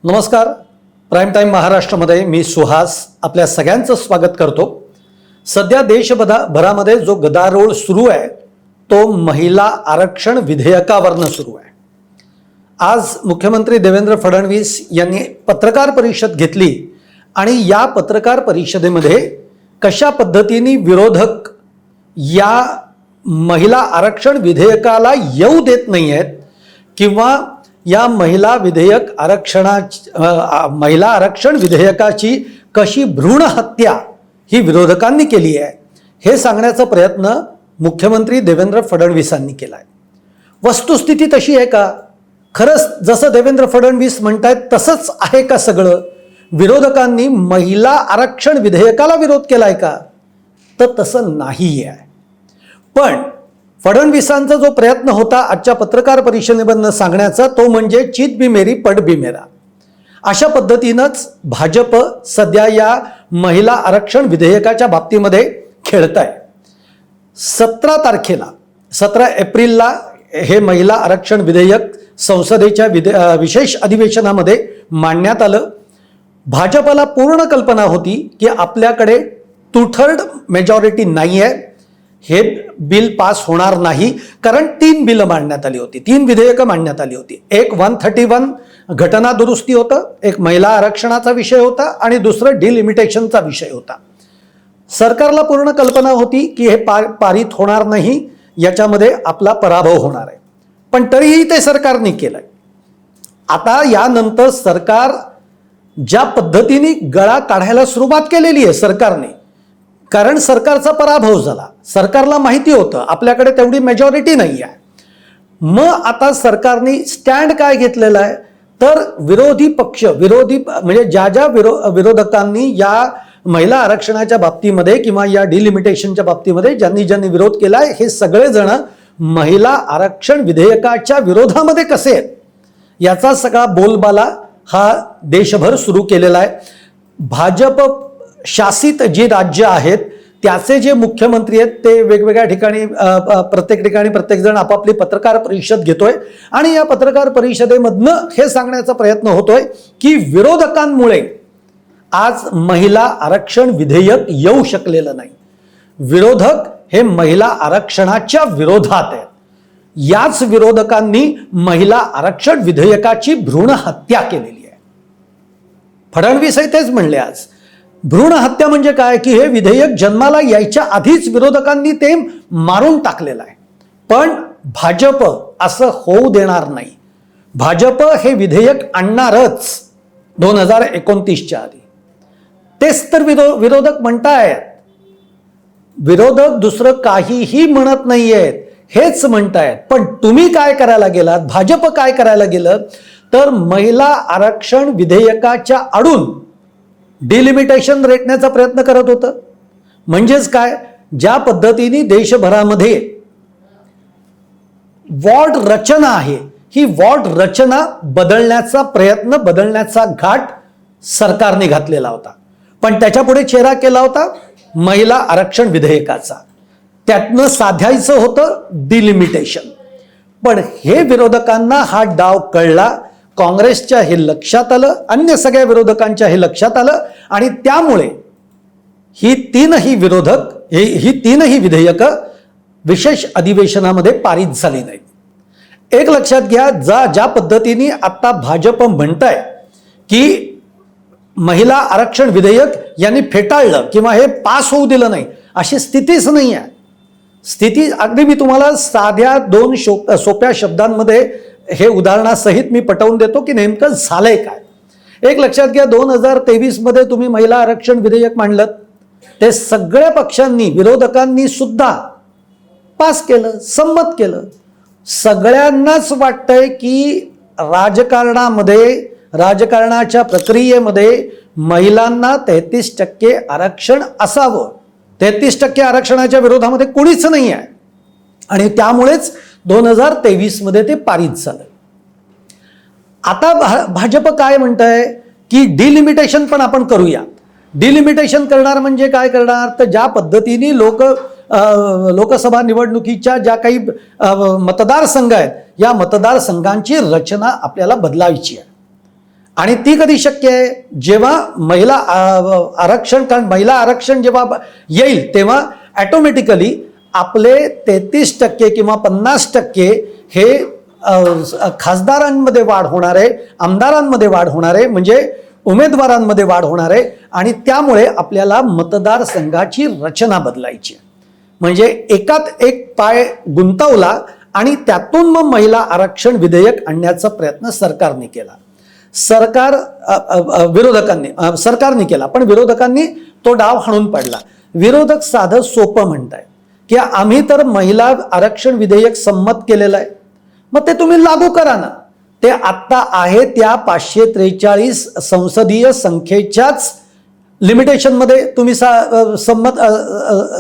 नमस्कार. Prime time महाराष्ट्रामध्ये मी सुहास आपल्या सगळ्यांचं स्वागत करतो. सध्या देशभरामध्ये जो गदारोळ सुरू आहे तो महिला आरक्षण विधेयकावरनं सुरू आहे. आज मुख्यमंत्री देवेंद्र फडणवीस यांनी पत्रकार परिषद घेतली आणि या पत्रकार परिषदेमध्ये कशा पद्धतीने विरोधक या महिला आरक्षण विधेयकाला येऊ देत नाही आहेत किंवा या महिला आरक्षण विधेयकाची कशी भ्रूण हत्या ही विरोधकांनी केली आहे हे सांगण्याचा प्रयत्न मुख्यमंत्री देवेंद्र फडणवीसांनी केला आहे. वस्तुस्थिती तशी आहे का? खरंच जसं देवेंद्र फडणवीस म्हणतायत तसंच आहे का सगळं? विरोधकांनी महिला आरक्षण विधेयकाला विरोध केलाय का? तर तसं नाही आहे. पण फडणवीसांचा जो प्रयत्न होता आजच्या पत्रकार परिषदेमधनं सांगण्याचा तो म्हणजे चीत भी मेरी पट भी मेरा. अशा पद्धतीनंच भाजप सध्या या महिला आरक्षण विधेयकाच्या बाबतीमध्ये खेळत आहे. 17 एप्रिलला हे महिला आरक्षण विधेयक संसदेच्या विशेष अधिवेशनामध्ये मांडण्यात आलं. भाजपला पूर्ण कल्पना होती की आपल्याकडे 2/3 मेजॉरिटी नाही आहे, हे बिल पास होणार नाही. कारण 3 बिलं मांडण्यात आली होती, 3 विधेयकं मांडण्यात आली होती. एक 131 घटना दुरुस्ती होतं, एक महिला आरक्षणाचा विषय होता आणि दुसरं डिलिमिटेशनचा विषय होता. सरकारला पूर्ण कल्पना होती की हे पारित होणार नाही, याच्यामध्ये आपला पराभव होणार आहे. पण तरीही ते सरकारने केलंय. आता यानंतर सरकार ज्या पद्धतीने गळा काढायला सुरुवात केलेली आहे सरकारने, कारण सरकारचा पराभव झाला. सरकारला माहिती होतं आपल्याकडे तेवढी मेजॉरिटी नाही आहे. मग आता सरकारने स्टँड काय घेतलेला आहे तर विरोधी म्हणजे ज्या विरोधकांनी या महिला आरक्षणाच्या बाबतीमध्ये किंवा या डिलिमिटेशनच्या बाबतीमध्ये ज्यांनी विरोध केलाय हे सगळेजण महिला आरक्षण विधेयकाच्या विरोधामध्ये कसे आहेत याचा सगळा बोलबाला हा देशभर सुरू केलेला आहे. भाजप शासित जी राज्य आहेत त्याचे जे मुख्यमंत्री आहेत ते वेगवेगळ्या ठिकाणी प्रत्येक ठिकाणी प्रत्येक जण आपापली पत्रकार परिषद घेतोय आणि या पत्रकार परिषदेमधनं हे सांगण्याचा प्रयत्न होतोय की विरोधकांमुळे आज महिला आरक्षण विधेयक येऊ शकलेलं नाही. विरोधक हे महिला आरक्षणाच्या विरोधात आहेत. याच विरोधकांनी महिला आरक्षण विधेयकाची भ्रूण हत्या केलेली आहे. फडणवीस तेच म्हणले आज. भ्रूण हत्या म्हणजे काय की हे विधेयक जन्माला यायच्या आधीच विरोधकांनी ते मारून टाकलेलं आहे. पण भाजप असं होऊ देणार नाही. भाजप हे विधेयक आणणारच 2029च्या आधी. तेच तर विरोधक म्हणतायत. विरोधक दुसरं काहीही म्हणत नाहीयेत, हेच म्हणतायत. पण तुम्ही काय करायला गेलात, भाजप काय करायला गेलं तर महिला आरक्षण विधेयकाच्या आडून डिलिमिटेशन रेटण्याचा प्रयत्न करत होतं. म्हणजेच काय, ज्या पद्धतीने देशभरामध्ये वॉर्ड रचना आहे ही वॉर्ड रचना बदलण्याचा घाट सरकारने घातलेला होता. पण त्याच्या पुढे चेहरा केला होता महिला आरक्षण विधेयकाचा. त्यातनं साधायचं होतं डिलिमिटेशन. पण हे विरोधकांना हा डाव कळला. काँग्रेसच्या हे लक्षात आलं, अन्य सगळ्या विरोधकांच्या हे लक्षात आलं आणि त्यामुळे ही तीनही विधेयकं विशेष अधिवेशनामध्ये पारित झाली नाहीत. एक लक्षात घ्या, ज्या पद्धतीने आता भाजप म्हणताय की महिला आरक्षण विधेयक यांनी फेटाळलं किंवा हे पास होऊ दिलं नाही, अशी स्थितीच नाही आहे. स्थिती अगदी मी तुम्हाला साध्या 2 सोप्या शब्दांमध्ये हे उदाहरणासहित मी पटवून देतो की नेमकं झालंय काय. एक लक्षात घ्या, 2023 मध्ये तुम्ही महिला आरक्षण विधेयक मांडलं, ते सगळ्या पक्षांनी विरोधकांनी सुद्धा पास केलं, संमत केलं. सगळ्यांनाच वाटतंय की राजकारणाच्या प्रक्रियेमध्ये महिलांना 33% आरक्षण असावं. 33% आरक्षणाच्या विरोधामध्ये कोणीच नाही आहे आणि त्यामुळेच 2023 मध्ये ते पारित झालं. आता भाजप काय म्हणतंय की डिलिमिटेशन पण आपण करूया. डिलिमिटेशन करणार म्हणजे काय करणार तर ज्या पद्धतीने लोकसभा निवडणुकीच्या ज्या काही मतदारसंघ आहेत या मतदारसंघांची रचना आपल्याला बदलायची आहे. आणि ती कधी शक्य आहे, जेव्हा महिला आरक्षण, कारण महिला आरक्षण जेव्हा येईल तेव्हा ॲटोमॅटिकली आपले 33% किंवा 50% हे खासदारांमध्ये वाढ होणार आहे, आमदारांमध्ये वाढ होणार आहे, म्हणजे उमेदवारांमध्ये वाढ होणार आहे आणि त्यामुळे आपल्याला मतदारसंघाची रचना बदलायची आहे. म्हणजे एकात एक पाय गुंतवला आणि त्यातून मग महिला आरक्षण विधेयक आणण्याचा प्रयत्न सरकारने केला. सरकारने केला, पण विरोधकांनी तो डाव हाणून पाडला. विरोधक साधं सोपं म्हणताय की आम्ही तर महिला आरक्षण विधेयक संमत केलेलं आहे, मग ते तुम्ही लागू करा ना. ते आत्ता आहे त्या 543 संसदीय संख्येच्याच लिमिटेशनमध्ये तुम्ही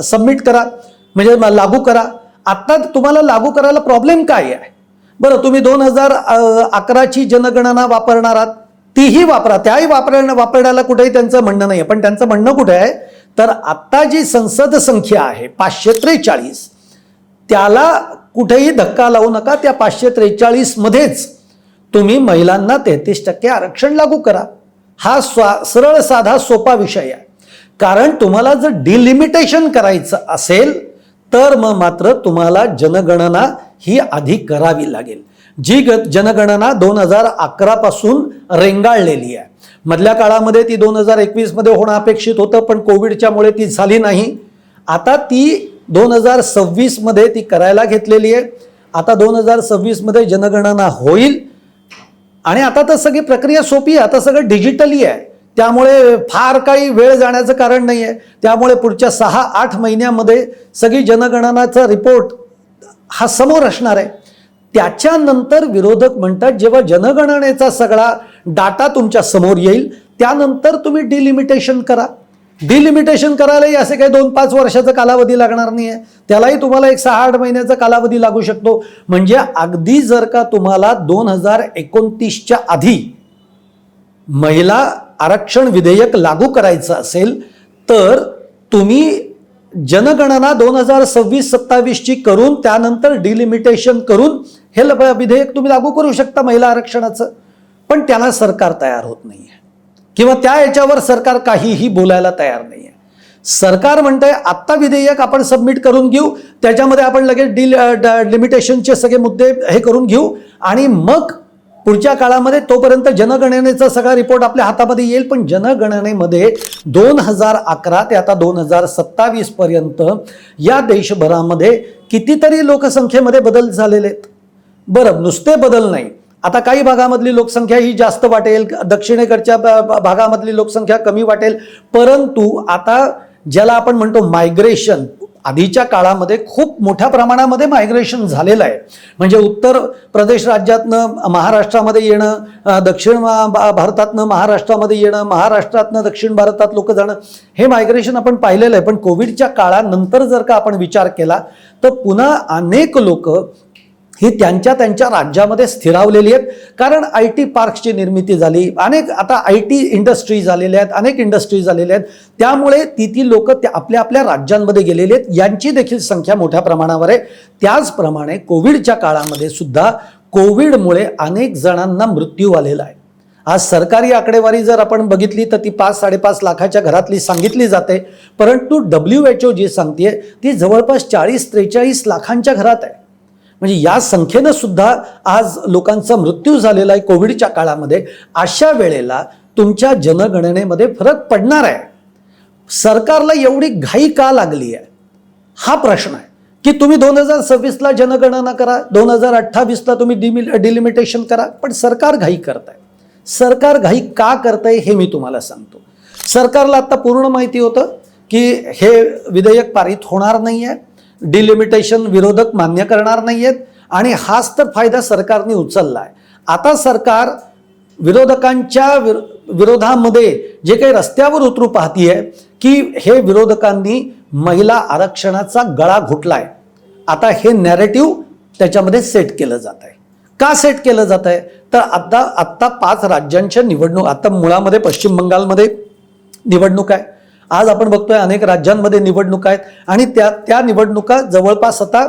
सबमिट करा, म्हणजे लागू करा. आत्ता तुम्हाला लागू करायला प्रॉब्लेम काय आहे? बरं, तुम्ही 2011ची जनगणना वापरणार आहात, तीही वापरा, त्याही वापरण्याला कुठेही त्यांचं म्हणणं नाही आहे. पण त्यांचं म्हणणं कुठे आहे, तर आत्ता जी संसद संख्या आहे 543, त्याला कुठेही धक्का लावू नका. त्या 543 मध्येच तुम्ही महिलांना 33% आरक्षण लागू करा. हा सरळ साधा सोपा विषय आहे. कारण तुम्हाला जर डिलिमिटेशन करायचं असेल तर मग मात्र तुम्हाला जनगणना ही आधी करावी लागेल. जी जनगणना 2011 पासून रेंगाळलेली आहे. मधल्या काळामध्ये ती 2021 मध्ये होणं अपेक्षित होतं, पण कोविडच्यामुळे ती झाली नाही. आता ती 2026 मध्ये ती करायला घेतलेली आहे. आता 2026 मध्ये जनगणना होईल आणि आता तर सगळी प्रक्रिया सोपी आहे. आता सगळं डिजिटली आहे, त्यामुळे फार काही वेळ जाण्याचं कारण नाही आहे. त्यामुळे पुढच्या 6-8 महिन्यामध्ये सगळी जनगणनाचा रिपोर्ट हा समोर असणार आहे. त्याच्यानंतर विरोधक म्हणतात जेव्हा जनगणनेचा सगळा डाटा तुमच्या समोर येईल त्यानंतर तुम्ही डिलिमिटेशन करा. डिलिमिटेशन करायलाही असे काही 2-5 वर्षाचा कालावधी लागणार नाही आहे, त्यालाही तुम्हाला एक 6-8 महिन्याचा कालावधी लागू शकतो. म्हणजे अगदी जर का तुम्हाला 2029च्या आधी महिला आरक्षण विधेयक लागू करायचं असेल तर तुम्ही जनगणना 2026-27ची करून त्यानंतर डिलिमिटेशन करून हे विधेयक तुम्ही लागू करू शकता महिला आरक्षणाचं. पण त्याला सरकार तयार होत नाही आहे किंवा त्या याच्यावर सरकार काहीही बोलायला तयार नाही आहे. सरकार म्हणतंय आत्ता विधेयक आपण सबमिट करून घेऊ, त्याच्यामध्ये आपण लगेच लिमिटेशनचे सगळे मुद्दे हे करून घेऊ आणि मग पुढच्या काळामध्ये तोपर्यंत जनगणनेचा सगळा रिपोर्ट आपल्या हातामध्ये येईल. पण जनगणनेमध्ये 2011 ते आता 2027 पर्यंत या देशभरामध्ये कितीतरी लोकसंख्येमध्ये बदल झालेले आहेत. बरं, नुसते बदल नाही, आता काही भागामधली लोकसंख्या ही जास्त वाटेल, दक्षिणेकडच्या भागामधली लोकसंख्या कमी वाटेल. परंतु आता ज्याला आपण म्हणतो मायग्रेशन, आधीच्या काळामध्ये खूप मोठ्या प्रमाणामध्ये मायग्रेशन झालेलं आहे. म्हणजे उत्तर प्रदेश राज्यातनं महाराष्ट्रामध्ये येणं, दक्षिण भारतातनं महाराष्ट्रामध्ये येणं, महाराष्ट्रातनं दक्षिण भारतात लोक जाणं, हे मायग्रेशन आपण पाहिलेलं आहे. पण कोविडच्या काळानंतर जर का आपण विचार केला तर पुन्हा अनेक लोक ही त्यांच्या राज्यामध्ये स्थिरावलेली आहेत. कारण IT पार्क्सची निर्मिती झाली, अनेक आता IT इंडस्ट्री झालेल्या आहेत, अनेक इंडस्ट्री झालेल्या आहेत. त्यामुळे ती लोक आपल्या आपल्या राज्यांमध्ये गेलेली आहेत. यांची देखील संख्या मोठ्या प्रमाणावर आहे. त्याचप्रमाणे कोविडच्या काळामध्ये सुद्धा कोविडमुळे अनेक जणांना मृत्यू आलेला आहे. आज सरकारी आकडेवारी जर आपण बघितली तर ती 5-5.5 लाखाच्या घरातली सांगितली जाते, परंतु WHO जी सांगते ती जवळपास 40-43 लाखांच्या घरात आहे. म्हणजे या संख्येनं सुद्धा आज लोकांचा मृत्यू झालेला आहे कोविडच्या काळामध्ये. अशा वेळेला तुमच्या जनगणनेमध्ये फरक पडणार आहे. सरकारला एवढी घाई का लागली आहे हा प्रश्न आहे की तुम्ही 2026ला जनगणना करा, 2028ला तुम्ही डिलिमिटेशन करा, पण सरकार घाई करत आहे. सरकार घाई का करतंय हे मी तुम्हाला सांगतो. सरकारला आता पूर्ण माहिती होतं की हे विधेयक पारित होणार नाही आहे, डिलिमिटेशन विरोधक मान्य करणार नाहीयेत आणि हाच तर फायदा सरकारने उचलला आहे. आता सरकार विरोधकांच्या विरोधामध्ये जे काही रस्त्यावर उतरू पाहतीये की हे विरोधकांनी महिला आरक्षणाचा गळा घोटलाय. आता हे नॅरेटिव्ह त्याच्यामध्ये सेट केलं जात आहे. का सेट केलं जात आहे तर आत्ता 5 राज्यांच्या निवडणूक, आता मुळामध्ये पश्चिम बंगालमध्ये निवडणूक आहे, आज आपण बघतोय अनेक राज्यांमध्ये निवडणुका आहेत आणि त्या निवडणुका जवळपास आता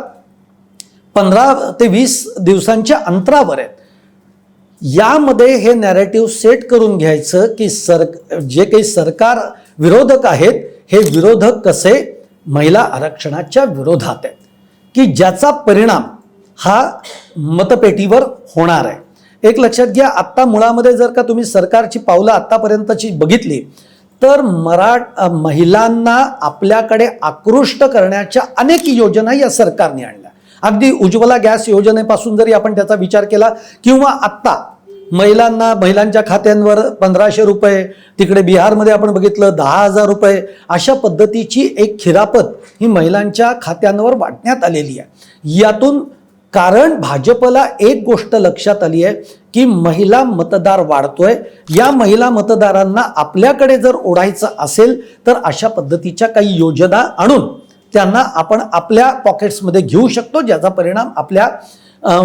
15 ते 20 दिवसांच्या अंतरावर आहेत. यामध्ये हे नॅरेटिव्ह सेट करून घ्यायचं की जे काही सरकार विरोधक आहेत हे विरोधक कसे महिला आरक्षणाच्या विरोधात आहेत, की ज्याचा परिणाम हा मतपेटीवर होणार आहे. एक लक्षात घ्या, आत्ता मुळामध्ये जर का तुम्ही सरकारची पावलं आत्तापर्यंतची बघितली तर महिलांना आपल्याकडे आकृष्ट करण्याच्या अनेक योजना या सरकारने आणल्या. अगदी उज्ज्वला गॅस योजनेपासून जरी आपण त्याचा विचार केला, किंवा आत्ता महिलांच्या खात्यांवर 1500 रुपये, तिकडे बिहारमध्ये आपण बघितलं 10,000 रुपये, अशा पद्धतीची एक खिरापत ही महिलांच्या खात्यांवर वाटण्यात आलेली आहे. यातून कारण भाजपला एक गोष्ट लक्षात आली आहे की महिला मतदार वाढतोय, या महिला मतदारांना आपल्याकडे जर ओढायचं असेल तर अशा पद्धतीच्या काही योजना आणून त्यांना आपण आपल्या पॉकेट्समध्ये घेऊ शकतो, ज्याचा परिणाम आपल्या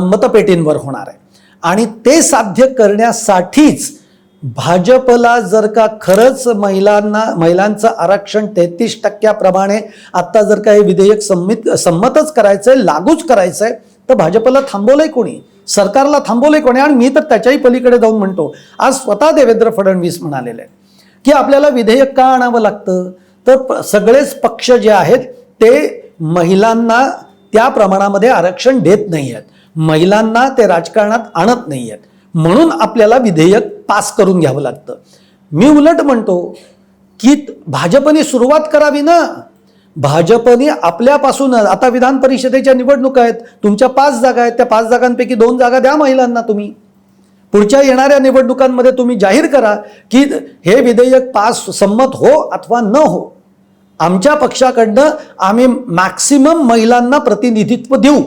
मतपेटींवर होणार आहे. आणि ते साध्य करण्यासाठीच भाजपला जर का खरंच महिलांचं आरक्षण 33% आत्ता जर का हे विधेयक संमतच करायचंय, लागूच करायचंय, तर भाजपला थांबवलंय कोणी, सरकारला थांबवलंय कोणी? आणि मी तर त्याच्याही पलीकडे जाऊन म्हणतो, आज स्वतः देवेंद्र फडणवीस म्हणालेले आहेत की आपल्याला विधेयक का आणावं लागतं, तर सगळेच पक्ष जे आहेत ते महिलांना त्या प्रमाणामध्ये आरक्षण देत नाही आहेत, महिलांना ते राजकारणात आणत नाही आहेत, म्हणून आपल्याला विधेयक पास करून घ्यावं लागतं. मी उलट म्हणतो की भाजपने सुरुवात करावी ना. भाजपने आपल्यापासून, आता विधान परिषदेच्या निवडणुका आहेत, तुमच्या 5 जागा आहेत, त्या 5 जागांपैकी 2 जागा द्या महिलांना. तुम्ही पुढच्या येणाऱ्या निवडणुकांमध्ये तुम्ही जाहीर करा की हे विधेयक संमत हो अथवा न हो, आमच्या पक्षाकडनं आम्ही मॅक्सिमम महिलांना प्रतिनिधित्व देऊ.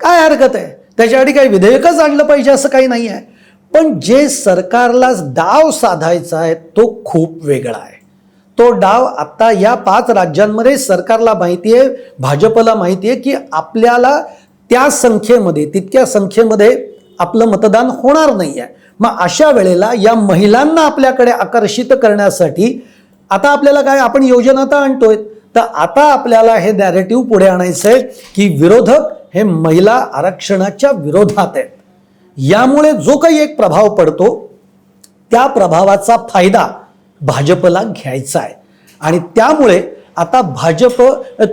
काय हरकत आहे? त्याच्यासाठी काही विधेयकच आणलं पाहिजे असं काही नाही आहे. पण जे सरकारला डाव साधायचा आहे तो खूप वेगळा आहे. तो डाव आता या 5 राज्यांमध्ये सरकारला माहिती आहे, भाजपला माहिती आहे की आपल्याला तितक्या संख्येमध्ये आपलं मतदान होणार नाही आहे. मग अशा वेळेला या महिलांना आपल्याकडे आकर्षित करण्यासाठी आता आपल्याला काय, आपण योजना तर आणतोय, तर आता आपल्याला हे नॅरेटिव्ह पुढे आणायचं आहे की विरोधक हे महिला आरक्षणाच्या विरोधात आहेत. यामुळे जो काही एक प्रभाव पडतो त्या प्रभावाचा फायदा भाजपला घ्यायचा आहे. आणि त्यामुळे आता भाजप,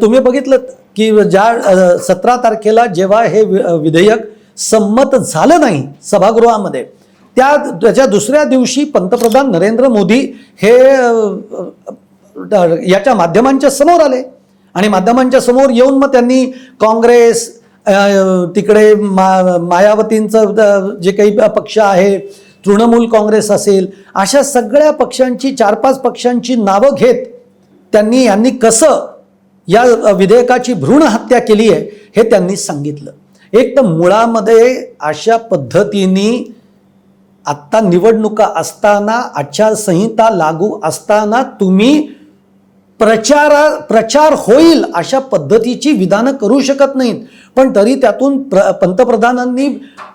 तुम्ही बघितलं की ज्या 17 तारखेला जेव्हा हे विधेयक संमत झालं नाही सभागृहामध्ये, त्याच्या दुसऱ्या दिवशी पंतप्रधान नरेंद्र मोदी हे याच्या माध्यमांच्या समोर आले आणि माध्यमांच्या समोर येऊन मग त्यांनी काँग्रेस, तिकडे मायावतींचं जे काही पक्ष आहे, तृणमूल काँग्रेस असेल, अशा सगळ्या पक्षांची 4-5 पक्षांची नावं घेत यांनी कसं या विधेयकाची भ्रूण हत्या केली आहे हे त्यांनी सांगितलं. एक तर मुळामध्ये अशा पद्धतीने आत्ता निवडणुका असताना, आचारसंहिता लागू असताना तुम्ही प्रचार होईल अशा पद्धतीची विधानं करू शकत नाहीत. पण तरी त्यातून पंतप्रधानांनी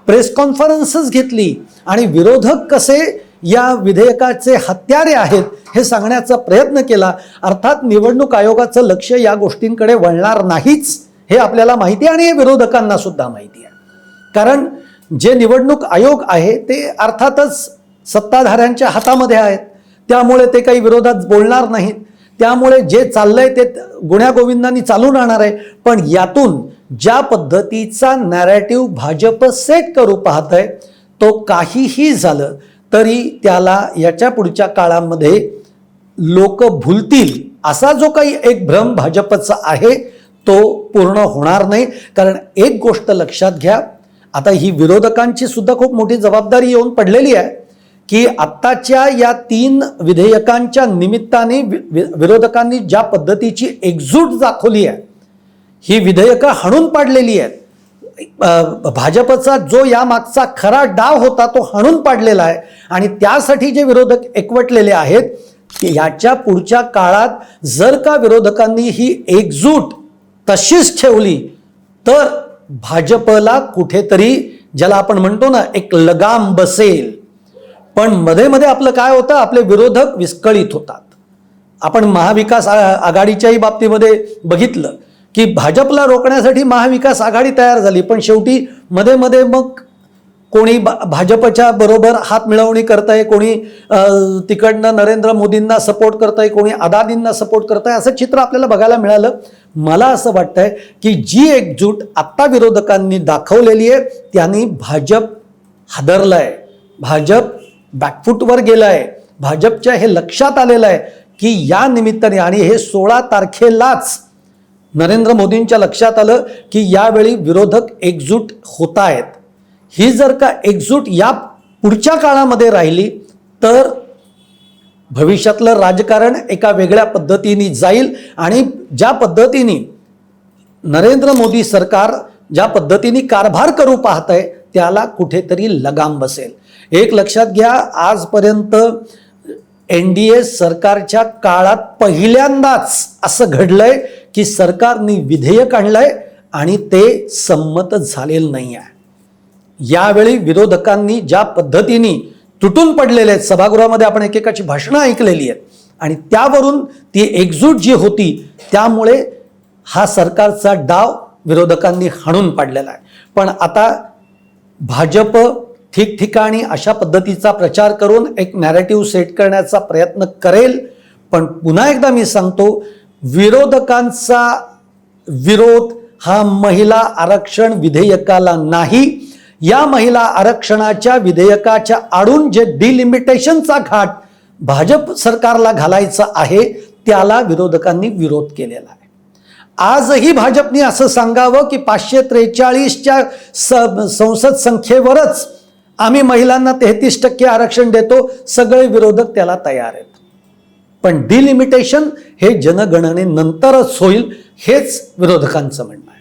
प्रेस कॉन्फरन्सच घेतली आणि विरोधक कसे या विधेयकाचे हत्यारे आहेत हे सांगण्याचा प्रयत्न केला. अर्थात निवडणूक आयोगाचं लक्ष या गोष्टींकडे वळणार नाहीच हे आपल्याला माहिती आहे आणि हे विरोधकांना सुद्धा माहिती आहे. कारण जे निवडणूक आयोग आहे ते अर्थातच सत्ताधाऱ्यांच्या हातामध्ये आहेत, त्यामुळे ते काही विरोधात बोलणार नाहीत. त्यामुळे जे चाललंय ते गुण्यागोविंदांनी चालून राहणार आहे. पण यातून ज्या पद्धतीचा नॅरेटिव्ह भाजप सेट करू पाहत आहे तो काहीही झालं तरी त्याला याच्या पुढच्या काळामध्ये लोक भुलतील असा जो काही एक भ्रम भाजपचा आहे तो पूर्ण होणार नाही. कारण एक गोष्ट लक्षात घ्या, आता ही विरोधकांची सुद्धा खूप मोठी जबाबदारी येऊन पडलेली आहे की आत्ताच्या या 3 विधेयकांच्या निमित्ताने विरोधकांनी ज्या पद्धतीची एकजूट दाखवली आहे, ही विधेयकं हाणून पाडलेली आहेत. भाजपचा जो यामागचा खरा डाव होता तो हाणून पाडलेला आहे आणि त्यासाठी जे विरोधक एकवटलेले आहेत याच्या पुढच्या काळात जर का विरोधकांनी ही एकजूट तशीच ठेवली तर भाजपला कुठेतरी, ज्याला आपण म्हणतो ना, एक लगाम बसेल. पण मध्ये आपलं काय होतं, आपले विरोधक विस्कळीत होतात. आपण महाविकास आघाडीच्याही बाबतीमध्ये बघितलं की भाजपला रोखण्यासाठी महाविकास आघाडी तयार झाली, पण शेवटी मध्ये मग कोणी भाजपच्या बरोबर हात मिळवणी करतंय, कोणी तिकडनं नरेंद्र मोदींना सपोर्ट करतंय, कोणी अदानींना सपोर्ट करतंय, असं चित्र आपल्याला बघायला मिळालं. मला असं वाटतंय की जी एकजूट आत्ता विरोधकांनी दाखवलेली आहे त्यांनी भाजप हादरलाय, भाजप बॅकफूटवर गेलाय. भाजपच्या हे लक्षात आलेलं आहे की या निमित्ताने, आणि हे 16 तारखेलाच नरेंद्र मोदींच्या लक्षात आलं की यावेळी विरोधक एकजूट होत आहेत. ही जर का एकजूट या पुढच्या काळामध्ये राहिली तर भविष्यातलं राजकारण एका वेगळ्या पद्धतीने जाईल. आणि ज्या पद्धतीने नरेंद्र मोदी सरकार ज्या पद्धतीने कारभार करू पाहत आहे त्याला कुठेतरी लगाम बसेल. एक लक्षात घ्या, आजपर्यंत NDA सरकारच्या काळात पहिल्यांदाच असं घडलंय की सरकारने विधेयक आणलंय आणि ते संमत झालेलं नाही आहे. यावेळी विरोधकांनी ज्या पद्धतीने तुटून पडलेले आहेत, सभागृहामध्ये आपण एकेकाची भाषणं ऐकलेली आहेत आणि त्यावरून ती एकजूट जी होती त्यामुळे हा सरकारचा डाव विरोधकांनी हाणून पाडलेला आहे. पण आता भाजप ठिकठिकाणी अशा पद्धतीचा प्रचार करून एक नॅरेटिव्ह सेट करण्याचा प्रयत्न करेल. पण पुन्हा एकदा मी सांगतो, विरोधकांचा विरोध हा महिला आरक्षण विधेयकाला नाही. या महिला आरक्षणाच्या विधेयकाच्या आडून जे डिलिमिटेशनचा घाट भाजप सरकारला घालायचा आहे त्याला विरोधकांनी विरोध केलेला आहे. आजही भाजपने असं सांगावं की 543च्या संसद संख्येवरच आम्ही महिलांना 33% आरक्षण देतो, सगळे विरोधक त्याला तयार आहेत. पण डिलिमिटेशन हे जनगणनेनंतरच होईल, हेच विरोधकांचं म्हणणं आहे.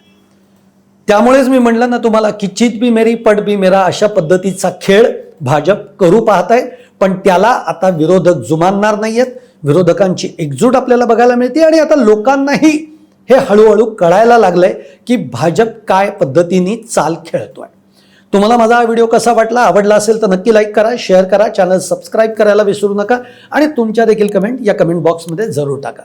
त्यामुळेच मी म्हणलं ना तुम्हाला की चित भी मेरी पट भी मेरा अशा पद्धतीचा खेळ भाजप करू पाहत आहे. पण त्याला आता विरोधक जुमानणार नाहीयेत. विरोधकांची एकजूट आपल्याला बघायला मिळते आणि आता लोकांनाही हे हळूहळू कळायला लागलंय की भाजप काय पद्धतीने चाल खेळतोय. तुम्हाला माझा हा व्हिडिओ कसा वाटला, आवडला असेल तर नक्की लाईक करा, शेअर करा, चॅनल सबस्क्राईब करायला विसरू नका आणि तुमच्या देखील कमेंट या कमेंट बॉक्समध्ये जरूर टाका.